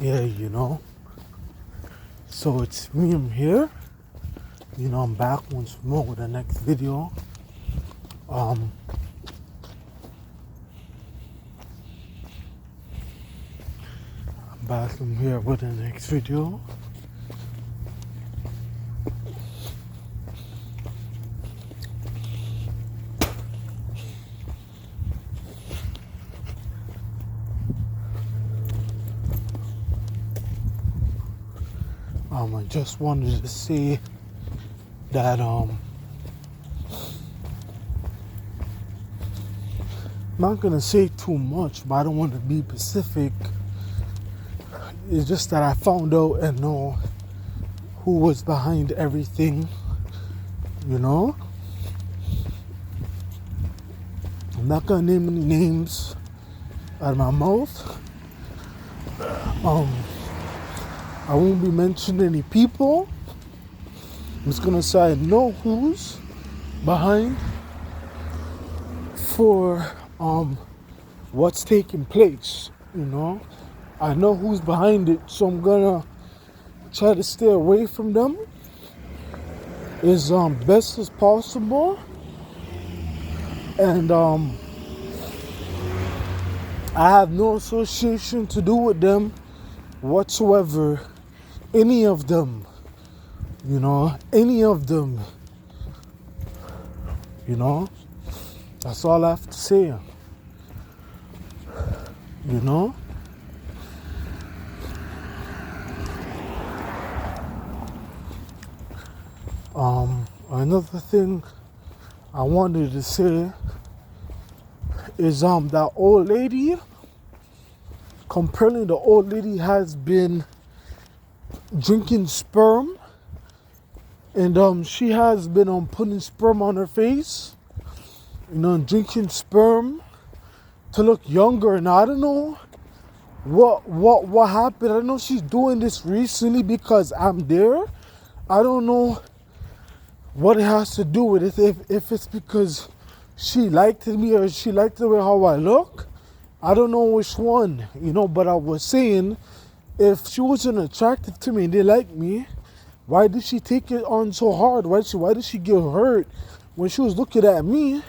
Yeah, so it's me, I'm here. I'm back once more with the next video. Um, I'm here with the next video. I just wanted to say that, I'm not gonna say too much, but I don't want to be specific. It's just that I found out and know who was behind everything, you know? I'm not gonna name any names out of my mouth. I won't be mentioning any people. I'm just gonna say I know who's behind for what's taking place, I know who's behind it, so I'm gonna try to stay away from them as best as possible. And I have no association to do with them whatsoever. Any of them, any of them, that's all I have to say, Another thing I wanted to say is that old lady, apparently the old lady has been drinking sperm, and she has been putting sperm on her face, drinking sperm to look younger. And I don't know what happened. I know she's doing this recently because I'm there. I don't know what it has to do with it. If it's because she liked me or she liked the way how I look, I don't know which one, but I was saying, if she wasn't attractive to me and they liked me, why did she take it on so hard? Why did she get hurt when she was looking at me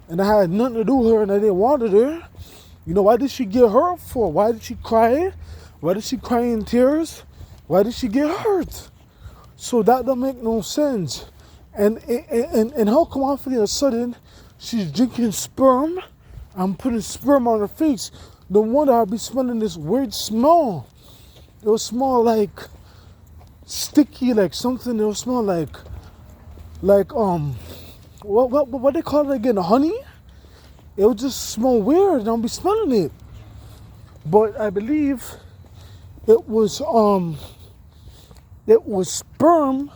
and I had nothing to do with her and I didn't want her? Why did she get hurt for? Why did she cry? Why did she cry in tears? Why did she get hurt? So that don't make no sense. And how come all of a sudden she's drinking sperm? I'm putting sperm on her face. No wonder I'll be smelling this weird smell. It will smell like sticky, like something. It will smell like what they call it again? Honey? It will just smell weird and I'll be smelling it. But I believe it was sperm.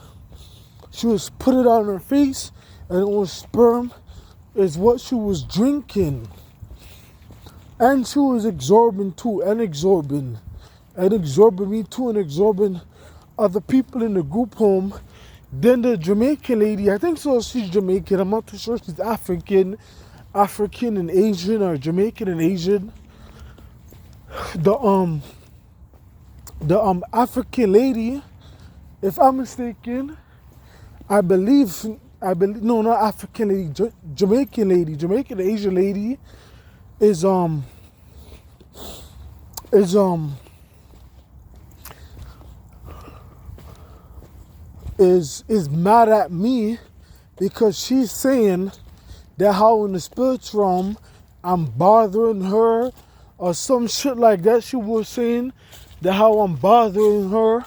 She was put it on her face, and it was sperm is what she was drinking. And she was absorbing too, and absorbing me too, and absorbing other people in the group home. Then the Jamaican lady, I think so, she's Jamaican. I'm not too sure she's African and Asian, or Jamaican and Asian. The African lady, if I'm mistaken, I believe no, not African lady, Jamaican Asian lady is mad at me because she's saying that how in the spiritual realm I'm bothering her or some shit like that. She was saying that how I'm bothering her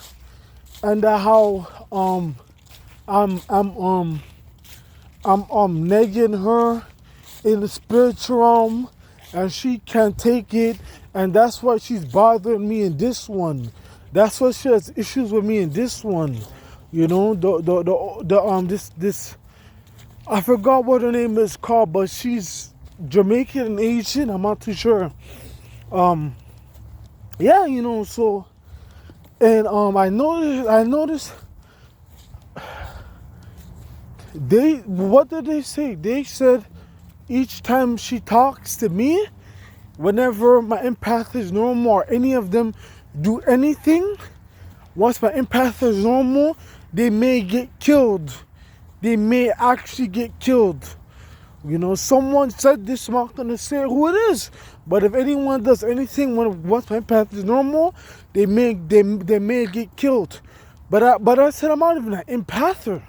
and that how I'm negging her in the spiritual realm, and she can't take it, and that's why she's bothering me in this one. That's why she has issues with me in this one. This I forgot what her name is called, but she's Jamaican and Asian. I'm not too sure. So, and I noticed. What did they say? They said each time she talks to me, whenever my empath is normal or any of them do anything, once my empath is normal, they may get killed. They may actually get killed. You know, someone said this, I'm not gonna say who it is, but if anyone does anything once my empath is normal, they may get killed. But I said I'm not even an empather.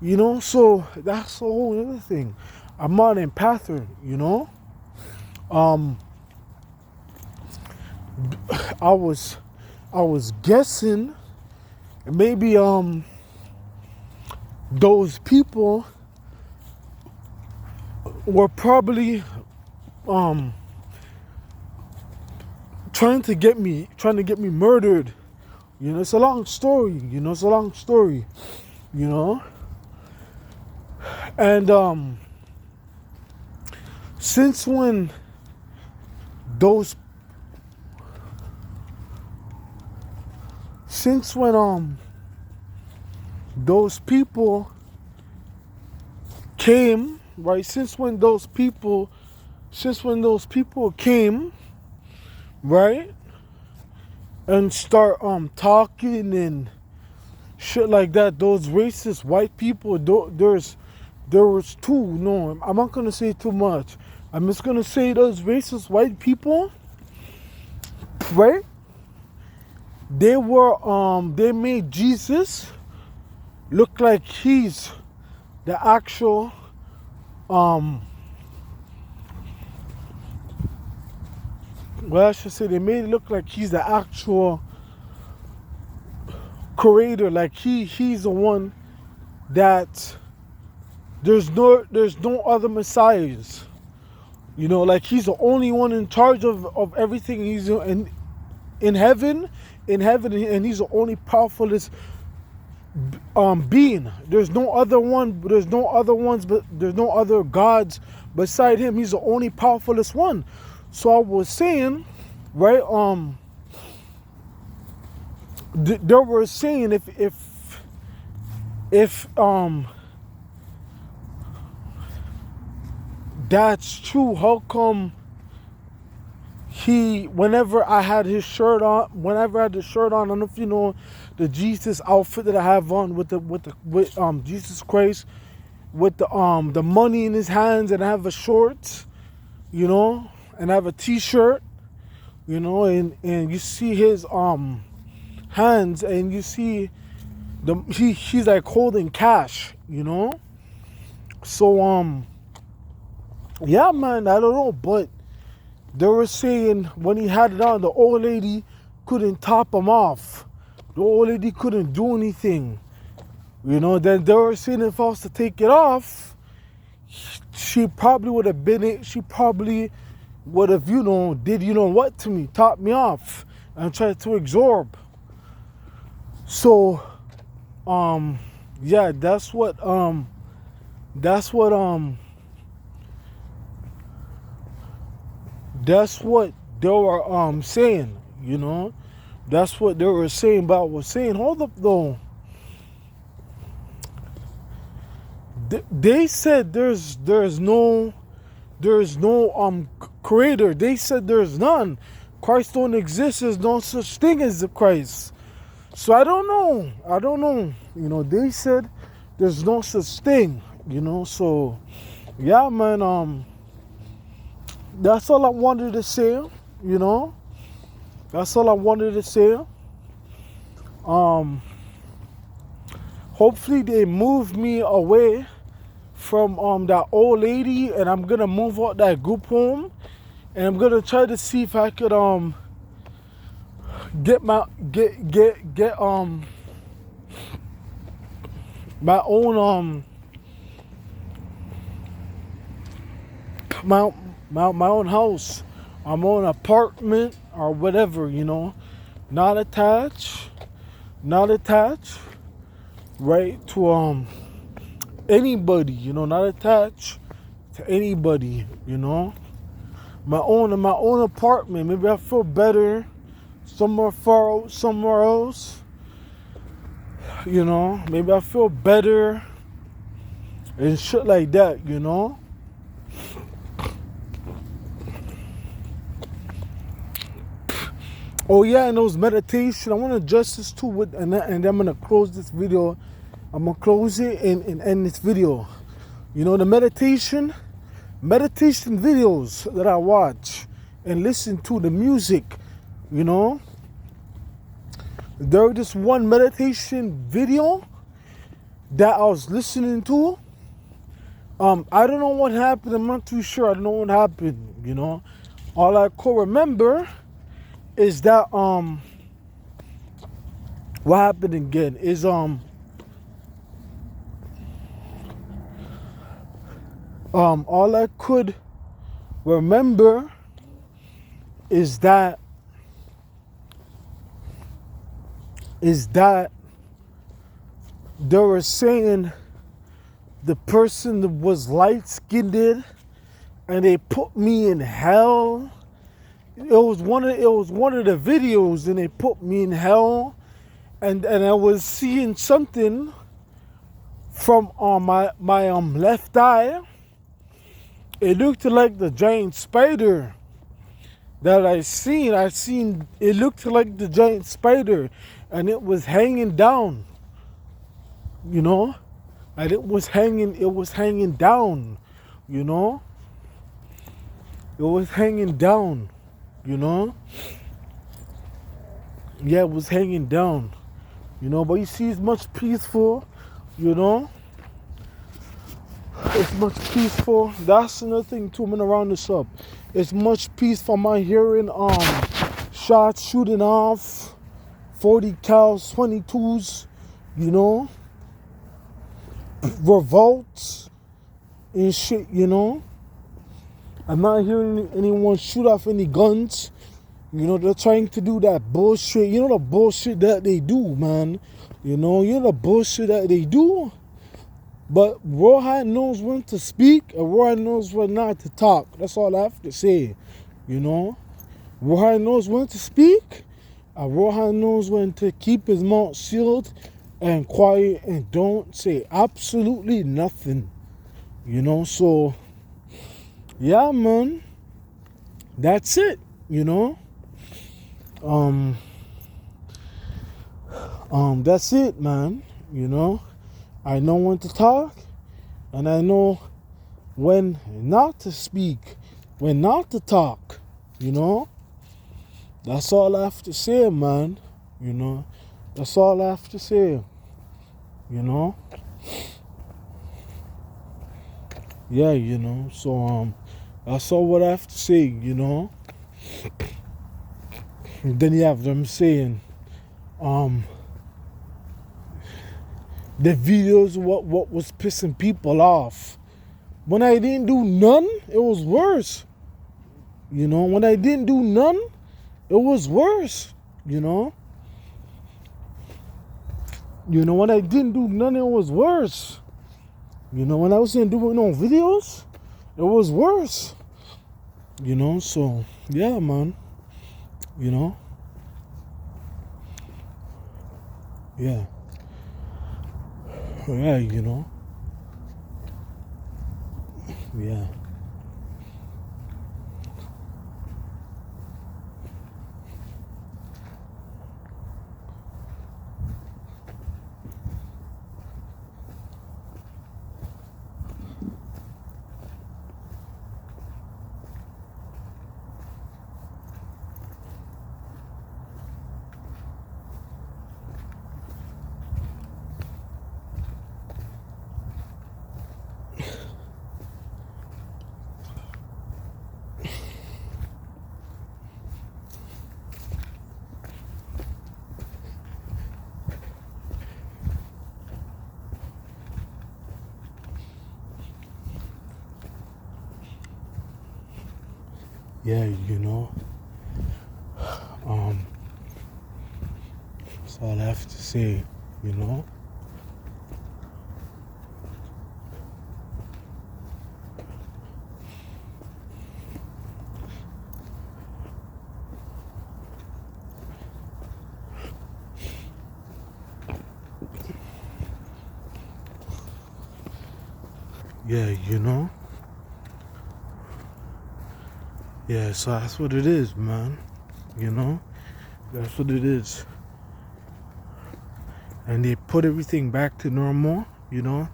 You know, so that's the whole other thing. I'm not an empather, you know. I was guessing maybe those people were probably trying to get me murdered. You know, it's a long story, you know. And since when those people came, right? Since when those people came, right? And start talking and shit like that, those racist white people, there was two, no, I'm not gonna say too much. I'm just gonna say those racist white people, right? They made Jesus look like he's the actual well, I should say they made it look like he's the actual creator, like he's the one that there's no other messiahs. You know, like he's the only one in charge of everything. He's in heaven, and he's the only powerfulest being. There's no other gods beside him. He's the only powerfulest one. So I was saying, right? They were saying if that's true, how come whenever I had the shirt on, I don't know if you know the Jesus outfit that I have on with Jesus Christ, with the money in his hands, and I have a shorts, you know, and I have a t-shirt, you know, and you see his hands, and you see he's like holding cash, you know. So yeah, man, I don't know, but they were saying when he had it on, the old lady couldn't top him off. The old lady couldn't do anything. You know, then they were saying if I was to take it off, she probably would have, you know, did you know what to me, top me off and tried to absorb. So, yeah, that's what they were saying, you know. That's what they were saying. But I was saying, hold up though. They said there's no creator. They said there's none. Christ don't exist. There's no such thing as the Christ. So I don't know. You know, they said there's no such thing, you know. So yeah, man, that's all I wanted to say, you know. That's all I wanted to say. Hopefully they move me away from that old lady, and I'm gonna move out that group home, and I'm gonna try to see if I could get my own my own house, my own apartment or whatever, you know, not attached, right, to anybody, you know, not attached to anybody, you know. My own apartment. Maybe I feel better somewhere far out, somewhere else. You know, maybe I feel better and shit like that, you know. Oh yeah, and those meditation. I want to address this too with, and I'm gonna close this video. I'm gonna close it and end this video. You know, the meditation videos that I watch and listen to, the music. You know, there was this one meditation video that I was listening to. I don't know what happened. I'm not too sure. I don't know what happened. You know, all I could remember is that what happened again is all I could remember is that they were saying the person that was light skinned and they put me in hell. It was one of the videos, and they put me in hell, and I was seeing something from my left eye. It looked like the giant spider that I seen. It looked like the giant spider, and it was hanging down. You know, and it was hanging down. You know, it was hanging down. You know, yeah, it was hanging down. You know, but you see, it's much peaceful. You know, it's much peaceful. That's another thing too. I'm gonna round this up. It's much peaceful. I'm not hearing shots shooting off, 40 cals, 22s. You know, revolts and shit. You know, I'm not hearing anyone shoot off any guns. You know, they're trying to do that bullshit. You know the bullshit that they do, man. You know the bullshit that they do. But Rawhide knows when to speak, and Rawhide knows when not to talk. That's all I have to say. You know, Rawhide knows when to speak, and Rawhide knows when to keep his mouth sealed and quiet and don't say absolutely nothing. You know, so yeah, man. That's it. You know. That's it, man. You know, I know when to talk, and I know when not to speak, when not to talk. You know, that's all I have to say, man. You know, that's all I have to say. You know, yeah, you know. So that's all what I have to say. You know. And then you have them saying, the videos, what was pissing people off. When I didn't do none, it was worse. You know, when I didn't do none, it was worse. You know. You know, when I didn't do none, it was worse. You know, when I wasn't doing no videos, it was worse. You know, so yeah, man. You know? Yeah. Yeah, you know? Yeah. Yeah, you know? That's all I have to say, you know? Yeah, you know? Yeah, so that's what it is, man. You know? That's what it is. And they put everything back to normal, you know.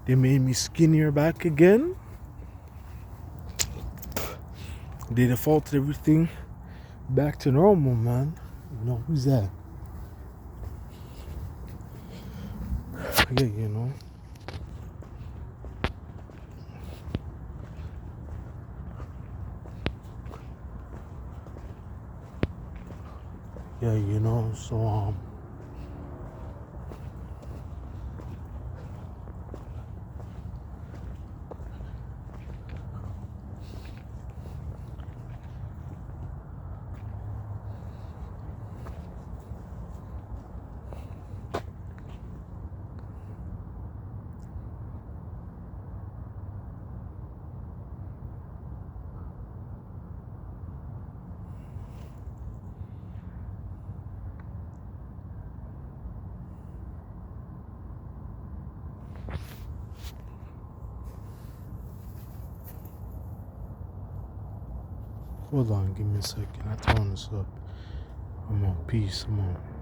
They made me skinnier back again. They defaulted everything back to normal, man. You know, who's that? Yeah, you know. Yeah, you know, so hold on, give me a second. I turn this up. I'm on peace. I'm on.